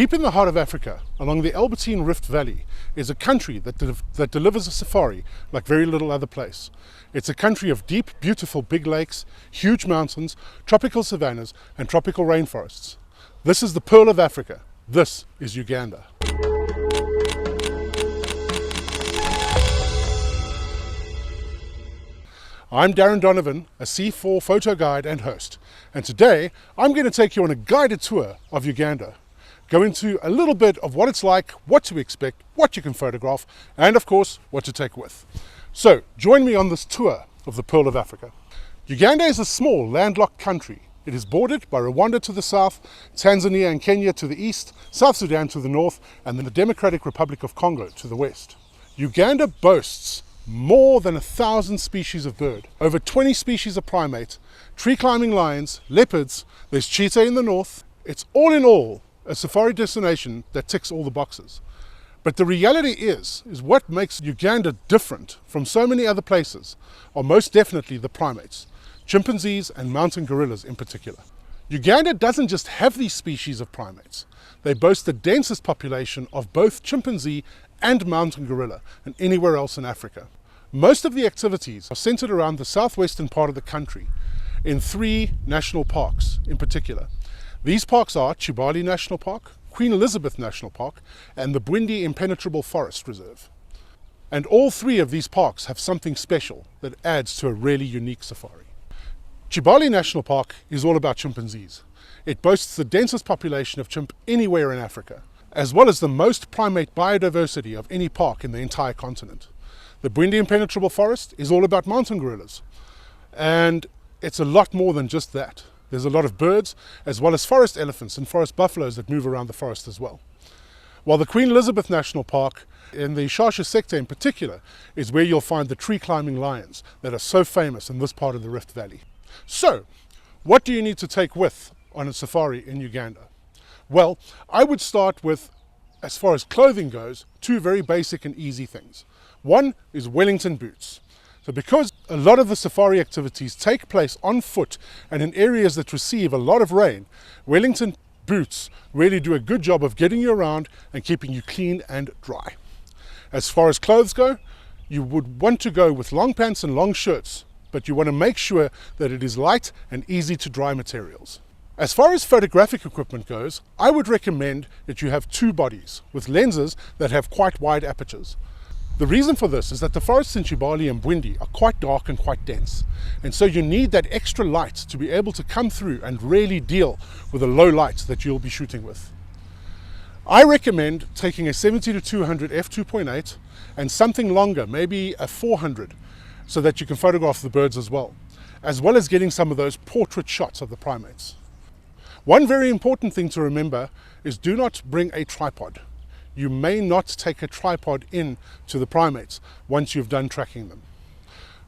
Deep in the heart of Africa, along the Albertine Rift Valley, is a country that delivers a safari like very little other place. It's a country of deep, beautiful big lakes, huge mountains, tropical savannas, and tropical rainforests. This is the Pearl of Africa. This is Uganda. I'm Darren Donovan, a C4 photo guide and host, and today I'm going to take you on a guided tour of Uganda. Go into a little bit of what it's like, what to expect, what you can photograph, and of course, what to take with. So, join me on this tour of the Pearl of Africa. Uganda is a small, landlocked country. It is bordered by Rwanda to the south, Tanzania and Kenya to the east, South Sudan to the north, and then the Democratic Republic of Congo to the west. Uganda boasts more than 1,000 species of bird, over 20 species of primate, tree-climbing lions, leopards, there's cheetah in the north. It's all in all a safari destination that ticks all the boxes. But the reality is what makes Uganda different from so many other places are most definitely the primates, chimpanzees and mountain gorillas in particular. Uganda doesn't just have these species of primates. They boast the densest population of both chimpanzee and mountain gorilla than anywhere else in Africa. Most of the activities are centered around the southwestern part of the country in 3 national parks in particular. These parks are Kibale National Park, Queen Elizabeth National Park, and the Bwindi Impenetrable Forest Reserve. And all 3 of these parks have something special that adds to a really unique safari. Kibale National Park is all about chimpanzees. It boasts the densest population of chimp anywhere in Africa, as well as the most primate biodiversity of any park in the entire continent. The Bwindi Impenetrable Forest is all about mountain gorillas, and it's a lot more than just that. There's a lot of birds, as well as forest elephants and forest buffaloes that move around the forest as well. While the Queen Elizabeth National Park, in the Shasha sector in particular, is where you'll find the tree-climbing lions that are so famous in this part of the Rift Valley. So, what do you need to take with on a safari in Uganda? Well, I would start with, as far as clothing goes, 2 very basic and easy things. One is Wellington boots. So because a lot of the safari activities take place on foot and in areas that receive a lot of rain, Wellington boots really do a good job of getting you around and keeping you clean and dry. As far as clothes go, you would want to go with long pants and long shirts, but you want to make sure that it is light and easy to dry materials. As far as photographic equipment goes, I would recommend that you have 2 bodies with lenses that have quite wide apertures. The reason for this is that the forests in Kibale and Bwindi are quite dark and quite dense, and so you need that extra light to be able to come through and really deal with the low light that you'll be shooting with. I recommend taking a 70-200 f2.8 and something longer, maybe a 400, so that you can photograph the birds as well as getting some of those portrait shots of the primates. One very important thing to remember is do not bring a tripod. You may not take a tripod in to the primates once you've done tracking them.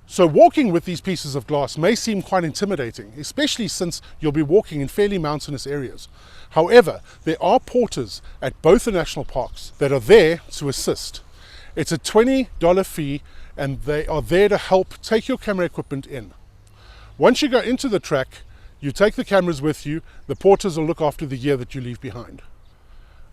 So walking with these pieces of glass may seem quite intimidating, especially since you'll be walking in fairly mountainous areas. However, there are porters at both the national parks that are there to assist. It's a $20 fee and they are there to help take your camera equipment in. Once you go into the track, you take the cameras with you, the porters will look after the gear that you leave behind.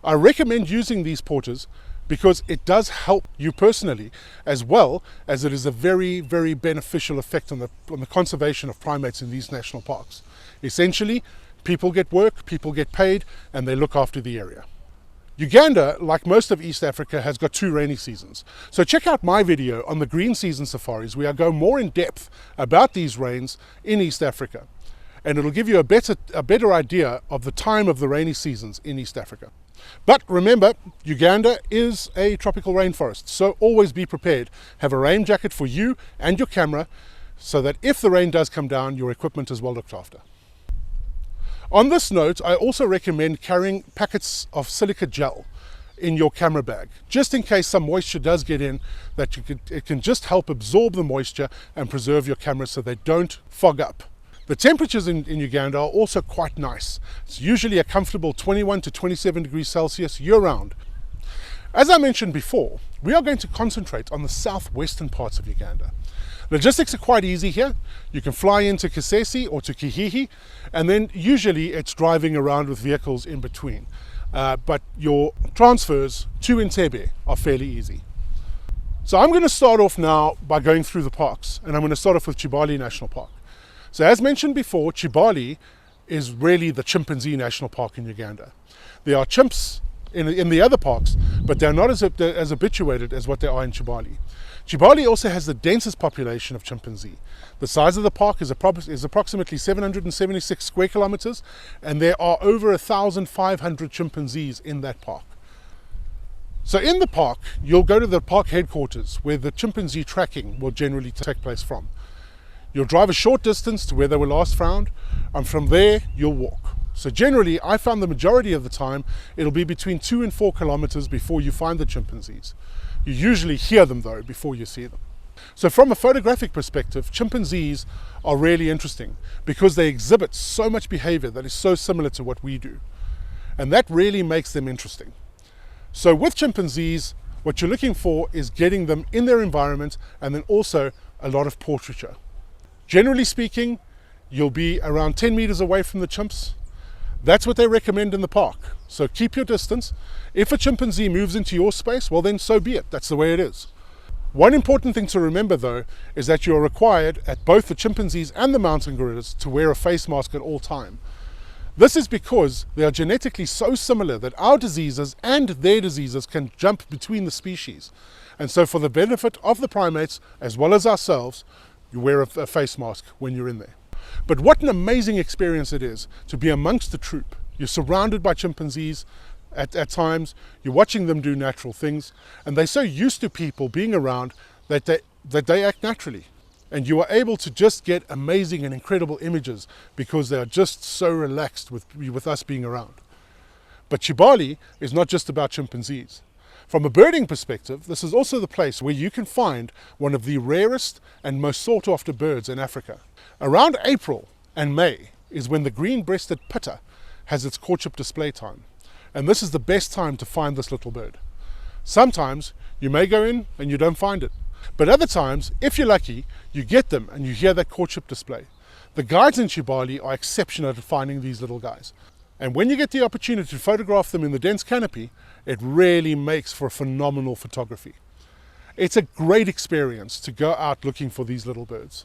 I recommend using these porters because it does help you personally, as well as it is a very, very beneficial effect on the conservation of primates in these national parks. Essentially, people get work, people get paid, and they look after the area. Uganda, like most of East Africa, has got 2 rainy seasons. So check out my video on the green season safaris where I go more in depth about these rains in East Africa. And it'll give you a better idea of the time of the rainy seasons in East Africa. But remember, Uganda is a tropical rainforest, so always be prepared. Have a rain jacket for you and your camera so that if the rain does come down, your equipment is well looked after. On this note, I also recommend carrying packets of silica gel in your camera bag, just in case some moisture does get in, it can just help absorb the moisture and preserve your camera so they don't fog up. The temperatures in Uganda are also quite nice. It's usually a comfortable 21 to 27 degrees Celsius year-round. As I mentioned before, we are going to concentrate on the southwestern parts of Uganda. Logistics are quite easy here. You can fly into Kasese or to Kihihi, and then usually it's driving around with vehicles in between. but your transfers to Entebbe are fairly easy. So I'm going to start off now by going through the parks, and I'm going to start off with Kibale National Park. So as mentioned before, Kibale is really the chimpanzee national park in Uganda. There are chimps in the other parks, but they're not as habituated as what they are in Kibale. Kibale also has the densest population of chimpanzee. The size of the park is approximately 776 square kilometers, and there are over 1,500 chimpanzees in that park. So in the park, you'll go to the park headquarters where the chimpanzee tracking will generally take place from. You'll drive a short distance to where they were last found, and from there you'll walk. So generally, I found the majority of the time it'll be between 2 and 4 kilometers before you find the chimpanzees. You usually hear them though before you see them. So from a photographic perspective, chimpanzees are really interesting because they exhibit so much behavior that is so similar to what we do. And that really makes them interesting. So with chimpanzees, what you're looking for is getting them in their environment, and then also a lot of portraiture. Generally speaking, you'll be around 10 meters away from the chimps. That's what they recommend in the park. So keep your distance. If a chimpanzee moves into your space, well then so be it. That's the way it is. One important thing to remember though is that you're required at both the chimpanzees and the mountain gorillas to wear a face mask at all time. This is because they are genetically so similar that our diseases and their diseases can jump between the species. And so for the benefit of the primates as well as ourselves, you wear a face mask when you're in there. But what an amazing experience it is to be amongst the troop. You're surrounded by chimpanzees at times, you're watching them do natural things, and they're so used to people being around that they act naturally. And you are able to just get amazing and incredible images because they are just so relaxed with us being around. But Kibale is not just about chimpanzees. From a birding perspective, this is also the place where you can find one of the rarest and most sought after birds in Africa. Around April and May is when the green-breasted pitta has its courtship display time. And this is the best time to find this little bird. Sometimes you may go in and you don't find it. But other times, if you're lucky, you get them and you hear that courtship display. The guides in Kibale are exceptional at finding these little guys. And when you get the opportunity to photograph them in the dense canopy, it really makes for a phenomenal photography. It's a great experience to go out looking for these little birds.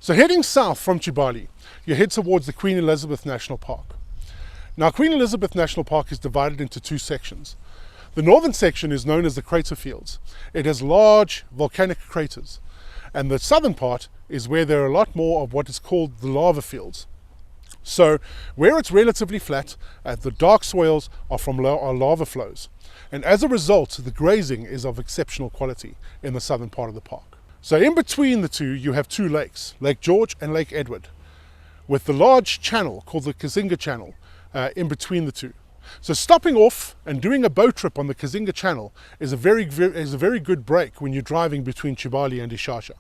So heading south from Kibale, you head towards the Queen Elizabeth National Park. Now, Queen Elizabeth National Park is divided into two sections. The northern section is known as the crater fields. It has large volcanic craters. And the southern part is where there are a lot more of what is called the lava fields. So where it's relatively flat, the dark soils are from lava flows. And as a result, the grazing is of exceptional quality in the southern part of the park. So in between the two, you have two lakes, Lake George and Lake Edward, with the large channel called the Kazinga Channel in between the two. So stopping off and doing a boat trip on the Kazinga Channel is a very good break when you're driving between Kibale and Ishasha.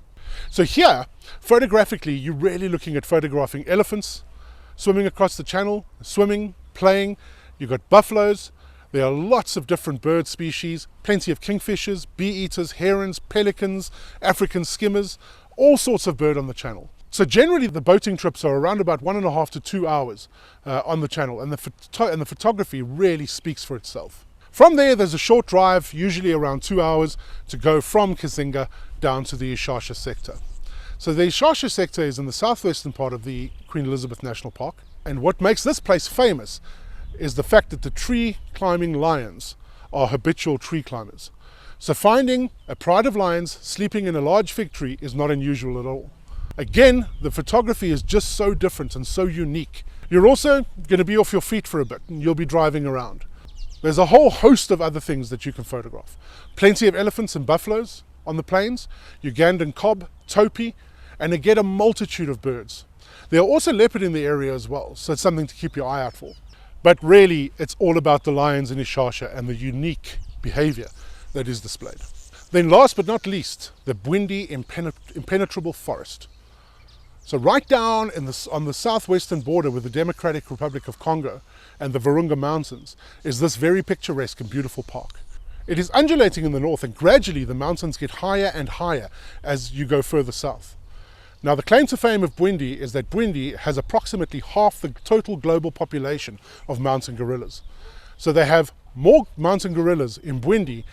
So here, photographically, you're really looking at photographing elephants, swimming across the channel, swimming, playing. You've got buffaloes. There are lots of different bird species, plenty of kingfishers, bee-eaters, herons, pelicans, African skimmers, all sorts of bird on the channel. So generally the boating trips are around about 1.5 to 2 hours on the channel, and the photography really speaks for itself. From there, there's a short drive, usually around 2 hours, to go from Kazinga down to the Ishasha sector. So the Ishasha sector is in the southwestern part of the Queen Elizabeth National Park, and what makes this place famous is the fact that the tree climbing lions are habitual tree climbers. So finding a pride of lions sleeping in a large fig tree is not unusual at all. Again, the photography is just so different and so unique. You're also going to be off your feet for a bit and you'll be driving around. There's a whole host of other things that you can photograph. Plenty of elephants and buffaloes on the plains, Ugandan kob, topi, and again a multitude of birds. There are also leopard in the area as well, so it's something to keep your eye out for. But really, it's all about the lions in Ishasha and the unique behavior that is displayed. Then last but not least, the Bwindi Impenetrable Forest. So right down on the southwestern border with the Democratic Republic of Congo and the Virunga Mountains is this very picturesque and beautiful park. It is undulating in the north, and gradually the mountains get higher and higher as you go further south. Now, the claim to fame of Bwindi is that Bwindi has approximately half the total global population of mountain gorillas. So they have more mountain gorillas in Bwindi,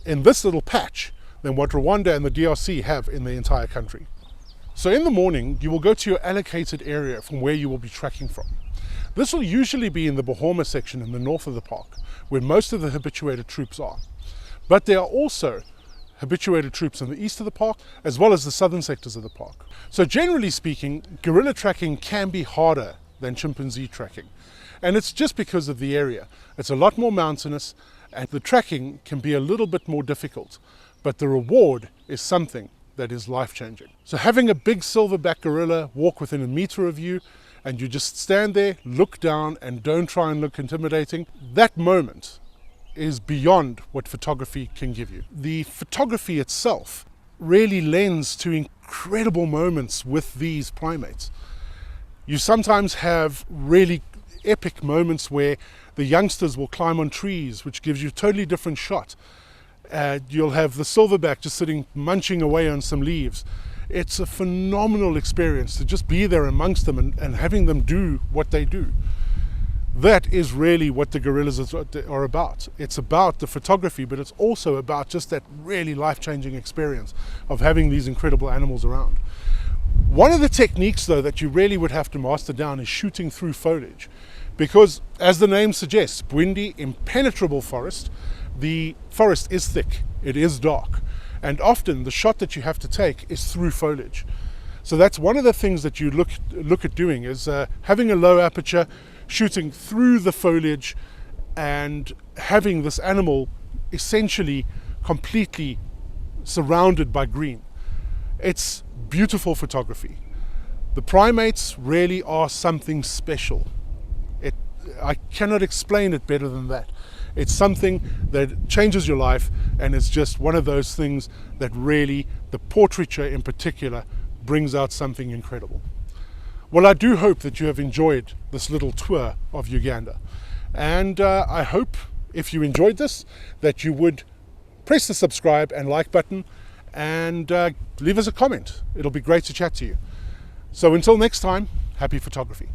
in this little patch, than what Rwanda and the DRC have in the entire country. So in the morning, you will go to your allocated area from where you will be tracking from. This will usually be in the Bahoma section in the north of the park, where most of the habituated troops are. But there are also habituated troops in the east of the park, as well as the southern sectors of the park. So generally speaking, gorilla tracking can be harder than chimpanzee tracking. And it's just because of the area. It's a lot more mountainous, and the tracking can be a little bit more difficult. But the reward is something that is life-changing. So having a big silverback gorilla walk within a meter of you, and you just stand there, look down, and don't try and look intimidating, that moment is beyond what photography can give you. The photography itself really lends to incredible moments with these primates. You sometimes have really epic moments where the youngsters will climb on trees, which gives you a totally different shot. You'll have the silverback just sitting munching away on some leaves. It's a phenomenal experience to just be there amongst them and having them do what they do. That is really what the gorillas are about. It's about the photography, but it's also about just that really life-changing experience of having these incredible animals around. One of the techniques, though, that you really would have to master down is shooting through foliage. Because, as the name suggests, Bwindi Impenetrable Forest, the forest is thick, it is dark, and often the shot that you have to take is through foliage. So that's one of the things that you look at doing, is having a low aperture, shooting through the foliage, and having this animal essentially completely surrounded by green. It's beautiful photography. The primates really are something special. I cannot explain it better than that. It's something that changes your life, and it's just one of those things that really, the portraiture in particular, brings out something incredible. Well, I do hope that you have enjoyed this little tour of Uganda, and I hope, if you enjoyed this, that you would press the subscribe and like button and leave us a comment. It'll be great to chat to you. So until next time, happy photography.